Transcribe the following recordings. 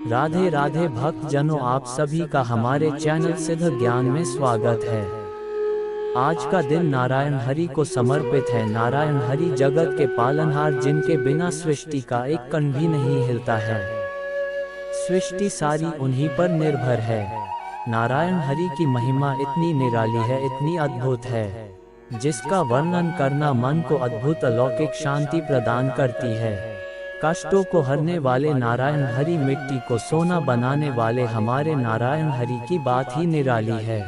राधे राधे भक्त जनों, आप सभी का हमारे चैनल सिद्ध ज्ञान में स्वागत है। आज का दिन नारायण हरि को समर्पित है। नारायण हरि जगत के पालनहार, जिनके बिना सृष्टि का एक कण भी नहीं हिलता है। सृष्टि सारी उन्हीं पर निर्भर है। नारायण हरि की महिमा इतनी निराली है, इतनी अद्भुत है, जिसका वर्णन करना मन को अद्भुत अलौकिक शांति प्रदान करती है। कष्टों को हरने वाले नारायण हरि, मिट्टी को सोना बनाने वाले हमारे नारायण हरि की बात ही निराली है।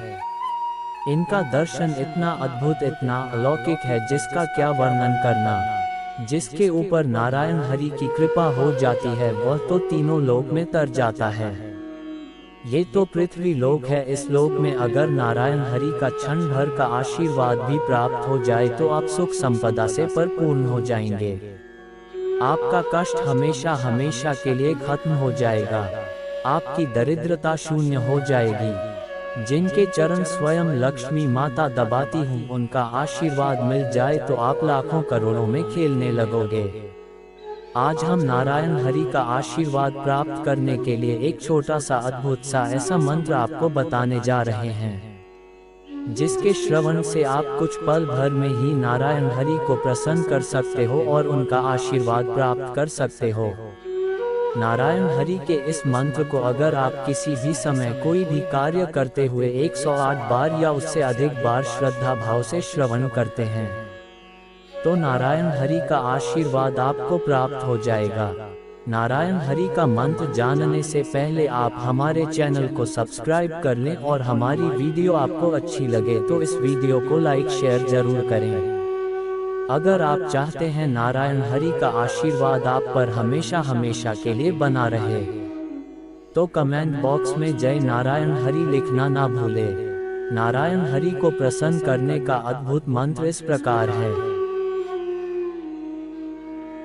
इनका दर्शन इतना अद्भुत, इतना अलौकिक है, जिसका क्या वर्णन करना। जिसके ऊपर नारायण हरि की कृपा हो जाती है, वह तो तीनों लोक में तर जाता है। ये तो पृथ्वी लोक है। इस लोक में अगर नारायण हरि का क्षण भर का आशीर्वाद भी प्राप्त हो जाए तो आप सुख संपदा से परिपूर्ण हो जाएंगे। आपका कष्ट हमेशा हमेशा के लिए खत्म हो जाएगा। आपकी दरिद्रता शून्य हो जाएगी। जिनके चरण स्वयं लक्ष्मी माता दबाती हूँ, उनका आशीर्वाद मिल जाए तो आप लाखों करोड़ों में खेलने लगोगे। आज हम नारायण हरि का आशीर्वाद प्राप्त करने के लिए एक छोटा सा अद्भुत सा ऐसा मंत्र आपको बताने जा रहे हैं, जिसके श्रवण से आप कुछ पल भर में ही नारायण हरि को प्रसन्न कर सकते हो और उनका आशीर्वाद प्राप्त कर सकते हो। नारायण हरि के इस मंत्र को अगर आप किसी भी समय कोई भी कार्य करते हुए 108 बार या उससे अधिक बार श्रद्धा भाव से श्रवण करते हैं, तो नारायण हरि का आशीर्वाद आपको प्राप्त हो जाएगा। नारायण हरि का मंत्र जानने से पहले आप हमारे चैनल को सब्सक्राइब कर लें, और हमारी वीडियो आपको अच्छी लगे तो इस वीडियो को लाइक शेयर जरूर करें। अगर आप चाहते हैं नारायण हरि का आशीर्वाद आप पर हमेशा हमेशा के लिए बना रहे, तो कमेंट बॉक्स में जय नारायण हरि लिखना ना भूले। नारायण हरि को प्रसन्न करने का अद्भुत मंत्र इस प्रकार है।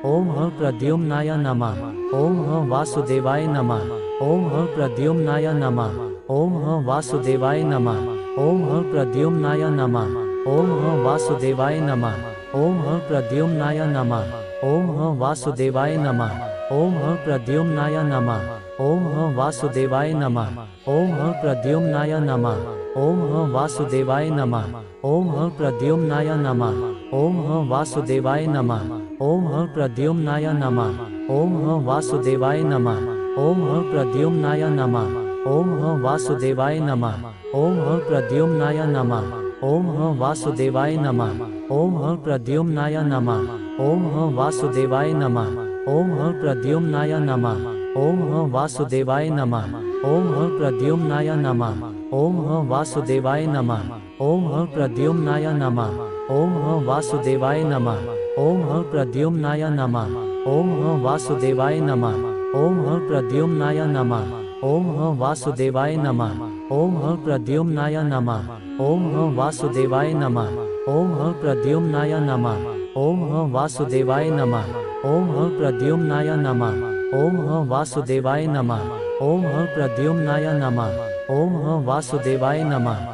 ओम ह प्रद्युम्नाय नमः। ओम ह वासुदेवाय नमः। ओम ह प्रद्युम्नाय नमः। ओम ह वासुदेवाय नमः। ओम ह प्रद्युम्नाय नमः। ओम ह वासुदेवाय नमः। ओम ह प्रद्युम्नाय नमः। ओम ह वासुदेवाय नमः। ओम ह प्रद्युम्नाय नमः। ओम ह वासुदेवाय नमः। ओम ह प्रद्युम्नाय नमः। ओम ह वासुदेवाय नमः। ओम ह प्रद्युम्नाय नमः। ओम ह वासुदेवाय नमः। ओम ह प्रद्युम्नाय नमः। ओम ह वासुदेवाय नमः। ओम ह प्रद्युम्नाय नमः। ओम ह वासुदेवाय नमः। ओम ह प्रद्युम्नाय नमः। ओम ह वासुदेवाय नमः। ओम ह प्रद्युम्नाय नमः। ओम ह वासुदेवाय नमः। ओम ह प्रद्युम्नाय नमः। ओम ह वासुदेवाय नमः। ओम ह प्रद्युम्नाय नमः। ओम ह वासुदेवाय नमः। ओम ह प्रद्युम्नाय नमः। ओम ह वासुदेवाय नमः। ओम ह प्रद्युम्नाय नमः। ओम ह वासुदेवाय नमः। ओम ह प्रद्युम्नाय नमः। ओम ह वासुदेवाय नमः। ओम ह प्रद्युम्नाय नमः। ओम ह वासुदेवाय नमः। ओम ह प्रद्युम्नाय नमः। ओम ह वासुदेवाय नमः। ओम ह प्रद्युम्नाय नमः। ओम ह वासुदेवाय नमः। ओम ह प्रद्युम्नाय नमः। ओम ह वासुदेवाय नमः। ओम ह प्रद्युम्नाय नमः। ओम ह वासुदेवाय नमः।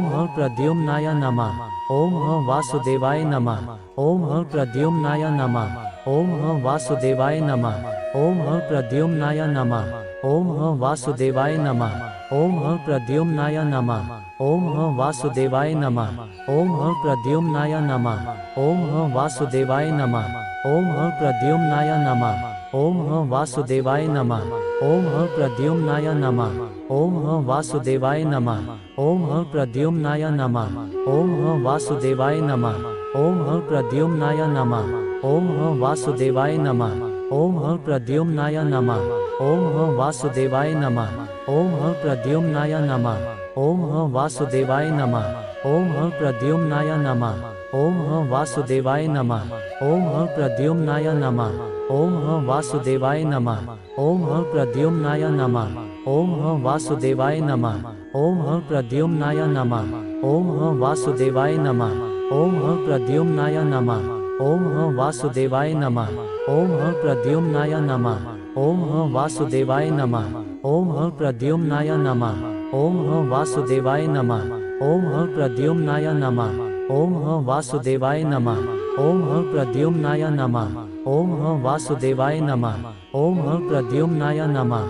ओम ह प्रद्युम्नाय नमः। ओम ह वासुदेवाय नमः। ओम ह प्रद्युम्नाय नमः। ओम ह वासुदेवाय नमः। ओम ह प्रद्युम्नाय नमः। ओम ह वासुदेवाय नमः। ओम ह प्रद्युम्नाय नमः। ओम ह वासुदेवाय नमः। ओम ह प्रद्युम्नाय नमः। ओम ह वासुदेवाय नमः। ओम ह प्रद्युम्नाय नमः। ओम ह वासुदेवाय नमः। ओम ह प्रद्युम्नाय नमः। ओम ह वासुदेवाय नमः। ओम ह प्रद्युम्नाय नमः। ओम ह वासुदेवाय नमः। ओम ह प्रद्युम्नाय नमः। ओम ह वासुदेवाय नमः। ओम ह प्रद्युम्नाय नमः। ओम ह वासुदेवाय नमः। ओम ह प्रद्युम्नाय नमः। ओम ह वासुदेवाय नमः। ओम ह प्रद्युम्नाय नमः। ओम ह वासुदेवाय नमः। ओम ह प्रद्युम्नाय नमः। ओम ह वासुदेवाय नमः। ओम ह प्रद्युम्नाय नमः। ओम ह वासुदेवाय नमः। ओम ह प्रद्युम्नाय नमः। ओम ह वासुदेवाय नमः। ओम ह प्रद्युम्नाय नमः। ओम ह वासुदेवाय नमः। ओम ह प्रद्युम्नाय नमः। ओम ह वासुदेवाय नमः। ओम ह प्रद्युम्नाय नमः। ओम ह वासुदेवाय नमः। ओम ह प्रद्युम्नाय नमः। ओम ह वासुदेवाय नमः। ओम ह प्रद्युम्नाय नमः।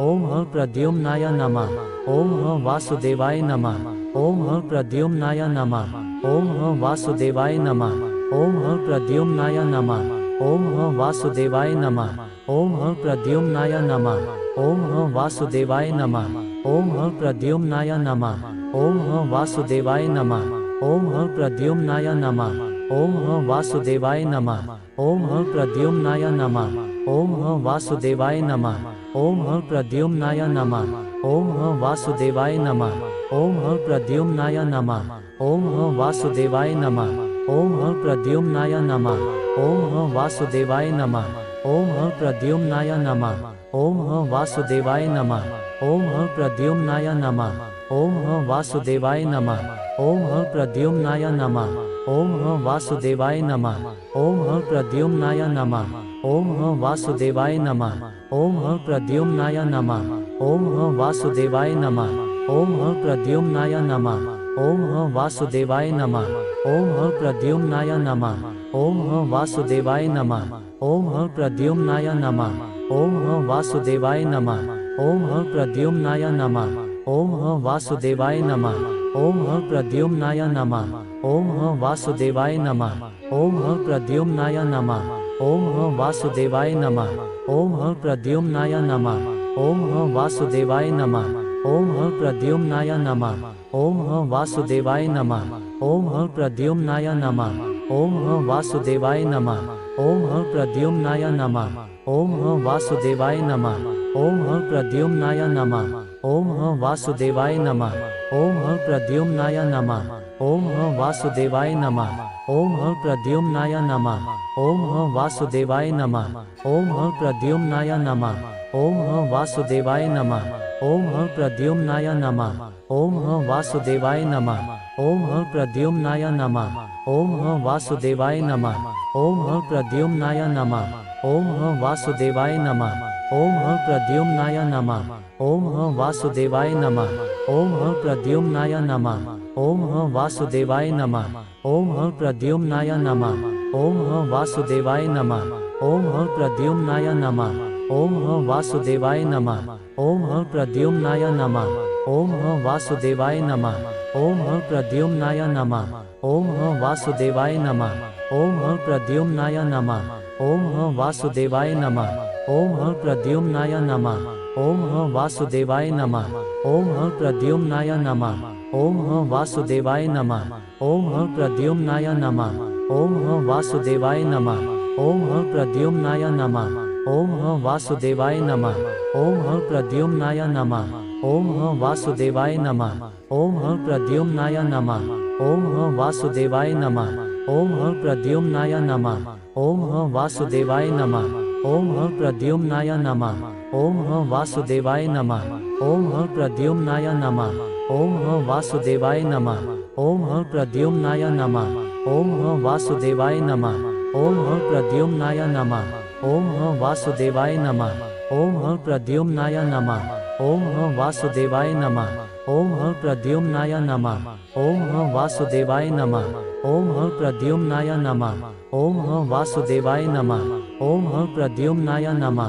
ओम ह प्रद्युम्नाय नमः। ओम ह वासुदेवाय नमः। ओम ह प्रद्युम्नाय नमः। ओम ह वासुदेवाय नमः। ओम ह प्रद्युम्नाय नमः। ओम ह वासुदेवाय नमः। ओम ह प्रद्युम्नाय नमः। ओम ह वासुदेवाय नमः। ओम ह प्रद्युम्नाय नमः। ओम ह वासुदेवाय नमः। ओम ह प्रद्युम्नाय नमः। ओम ह वासुदेवाय नमः। ओम ह प्रद्युम्नाय नमः। ओम ह वासुदेवाय नमः। ओम ह प्रद्युम्नाय नमः। ओम ह वासुदेवाय नमः। ओम ह प्रद्युम्नाय नमः। ओम ह वासुदेवाय नमः। ओम ह प्रद्युम्नाय नमः। ओम ह वासुदेवाय नमः। ओम ह प्रद्युम्नाय नमः। ओम ह वासुदेवाय नमः। ओम ह प्रद्युम्नाय नमः। ओम ह वासुदेवाय नमः। ओम ह प्रद्युम्नाय नमः। ओम ह वासुदेवाय नमः। ओम ह प्रद्युम्नाय नमः। ओम ह वासुदेवाय नमः। ओम ह प्रद्युम्नाय नमः। ओम ह वासुदेवाय नमः। ओम ह प्रद्युम्नाय नमः। ओम ह वासुदेवाय नमः। ओम ह प्रद्युम्नाय नमः। ओम ह वासुदेवाय नमः। ओम ह प्रद्युम्नाय नमः। ओम ह वासुदेवाय नमः। ओम ह प्रद्युम्नाय नमः। ओम ह वासुदेवाय नमः। ओम ह प्रद्युम्नाय नमः। ओम ह वासुदेवाय नमः। ओम ह प्रद्युम्नाय नमः। ओम ह वासुदेवाय नमः। ओम ह प्रद्युम्नाय नमः। ओम ह वासुदेवाय नमः। ओम ह प्रद्युम्नाय नमः। ओम ह वासुदेवाय नमः। ओम ह प्रद्युम्नाय नमः। ओम ह वासुदेवाय नमः। ओम ह प्रद्युम्नाय नमः। ओम ह वासुदेवाय नमः। ओम ह प्रद्युम्नाय नमः। ओम ह वासुदेवाय नमः। ओम ह प्रद्युम्नाय नमः। ओम ह वासुदेवाय नमः। ओम ह प्रद्युम्नाय नमः। ओम ह वासुदेवाय नमः। ओम ह प्रद्युम्नाय नमः। ओम ह वासुदेवाय नमः। ओम ह प्रद्युम्नाय नमः। ओम ह वासुदेवाय नमः। ओम ह प्रद्युम्नाय नमः। ओम ह वासुदेवाय नमः। ओम ह प्रद्युम्नाय नमः। ओम ह वासुदेवाय नमः। ओम ह प्रद्युम्नाय नमः। ओम ह वासुदेवाय नमः। ओम ह प्रद्युम्नाय नमः। ओम ह वासुदेवाय नमः। ओम ह प्रद्युम्नाय नमः। ओम ह वासुदेवाय नमः। ओम ह प्रद्युम्नाय नमः। ओम ह वासुदेवाय नमः। ओम ह प्रद्युम्नाय नमः। ओम ह वासुदेवाय नमः। ओम ह प्रद्युम्नाय नमः। ओम ह वासुदेवाय नमः। ओम ह प्रद्युम्नाय नमः। ओम ह वासुदेवाय नमः। ओम ह प्रद्युम्नाय नमः। ओम ह वासुदेवाय नमः। ओम ह प्रद्युम्नाय नमः। ओम ह वासुदेवाय नमः। ओम ह प्रद्युम्नाय नमः। ओम ह वासुदेवाय नमः। ओम ह प्रद्युम्नाय नमः। ओम ह वासुदेवाय नमः। ओम ह प्रद्युम्नाय नमः। ओम ह वासुदेवाय नमः। ओम ह प्रद्युम्नाय नमः। ओम ह वासुदेवाय नमः। ओम ह प्रद्युम्नाय नमः। ओम ह वासुदेवाय नमः। ओम ह प्रद्युम्नाय नमः। ओम ह वासुदेवाय नमः। ओम ह प्रद्युम्नाय नमः। ओम ह वासुदेवाय नमः। ओम ह प्रद्युम्नाय नमः। ओम ह वासुदेवाय नमः। ओम ह प्रद्युम्नाय नमः। ओम ह वासुदेवाय नमः। ओम ह प्रद्युम्नाय नमः। ओम ह वासुदेवाय नमः। ओम ह प्रद्युम्नाय नमः। ओम ह वासुदेवाय नमः। ओम ह प्रद्युम्नाय नमः। ओम ह वासुदेवाय नमः। ओम ह प्रद्युम्नाय नमः।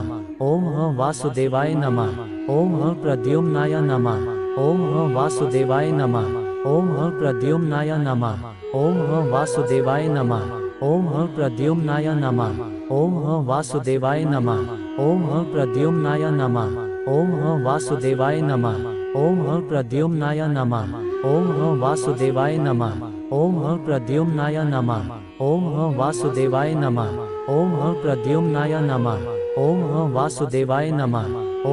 ओम ह वासुदेवाय नमः। ओम ह प्रद्युम्नाय नमः। ओम ह वासुदेवाय नमः। ओम ह प्रद्युम्नाय नमः। ओम ह वासुदेवाय नमः। ओम ह प्रद्युम्नाय नमः। ओम ह वासुदेवाय नमः। ओम ह प्रद्युम्नाय नमः। ओम ह वासुदेवाय नमः। ओम ह प्रद्युम्नाय नमः। ओम ह वासुदेवाय नमः। ओम ह प्रद्युम्नाय नमः। ओम ह वासुदेवाय नमः। ओम ह प्रद्युम्नाय नमः। ओम ह वासुदेवाय नमः।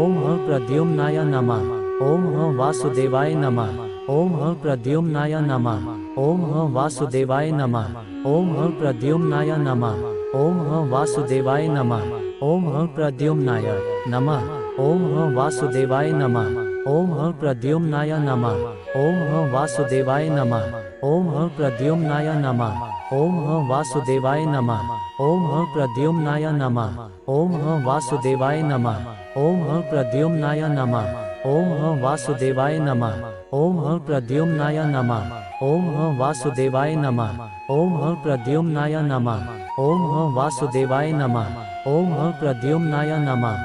ओम ह प्रद्युम्नाय नमः। ओम ह वासुदेवाय नमः। ओम ह प्रद्युम्नाय नमः। ओम ह वासुदेवाय नमः। ओम ह प्रद्युम्नाय नमः। ओम ह वासुदेवाय नमः। ओम ह प्रद्युम्नाय नमः। ओम ह वासुदेवाय नमः। ओम ह प्रद्युम्नाय नमः। ओम ह वासुदेवाय नमः। ओम ह प्रद्युम्नाय नमः। ओम ह वासुदेवाय नमः। ओम ह प्रद्युम्नाय नमः। ओम ह वासुदेवाय नमः। ओम ह प्रद्युम्नाय नमः। ओम ह वासुदेवाय नमः। ओम ह प्रद्युम्नाय नमः। ओम ह वासुदेवाय नमः। ओम ह प्रद्युम्नाय नमः। ओम ह वासुदेवाय नमः। ओम ह प्रद्युम्नाय नमः।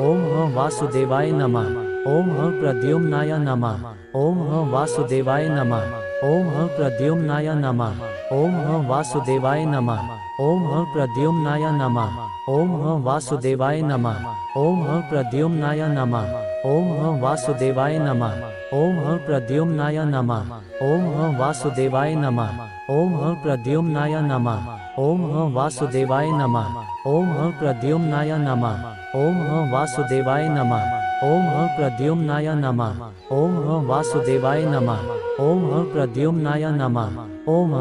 ॐ वासुदेवाय नमः ॐ प्रद्युम्नाय नमः ॐ वासुदेवाय नमः ॐ प्रद्युम्नाय नमः ॐ वासुदेवाय नमः ॐ प्रद्युम्नाय नमः ॐ वासुदेवाय नमः ॐ प्रद्युम्नाय नमः ॐ वासुदेवाय नमः ॐ प्रद्युम्नाय नमः ॐ वासुदेवाय नमः ॐ प्रद्युम्नाय नमः ॐ वासुदेवाय नमः ॐ प्रद्युम्नाय नमः ॐ वासुदेवाय नमः ॐ प्रद्युम्नाय नमः ॐ वासुदेवाय नमः ॐ प्रद्युम्नाय नमः ॐ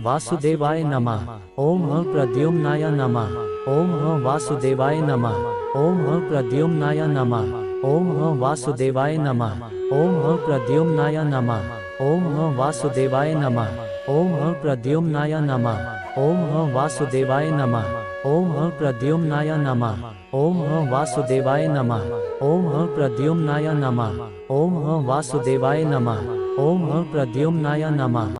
वासुदेवाय नमः ॐ प्रद्युम्नाय नमः ॐ वासुदेवाय नमः ॐ प्रद्युम्नाय नमः ॐ वासुदेवाय नमः ॐ प्रद्युम्नाय नमः ॐ वासुदेवाय नमः ॐ प्रद्युम्नाय नमः ॐ वासुदेवाय नमः ॐ प्रद्युम्नाय नमः ॐ वासुदेवाय नमः ॐ प्रद्युम्नाय नमः ॐ वासुदेवाय नमः ॐ प्रद्युम्नाय नमः।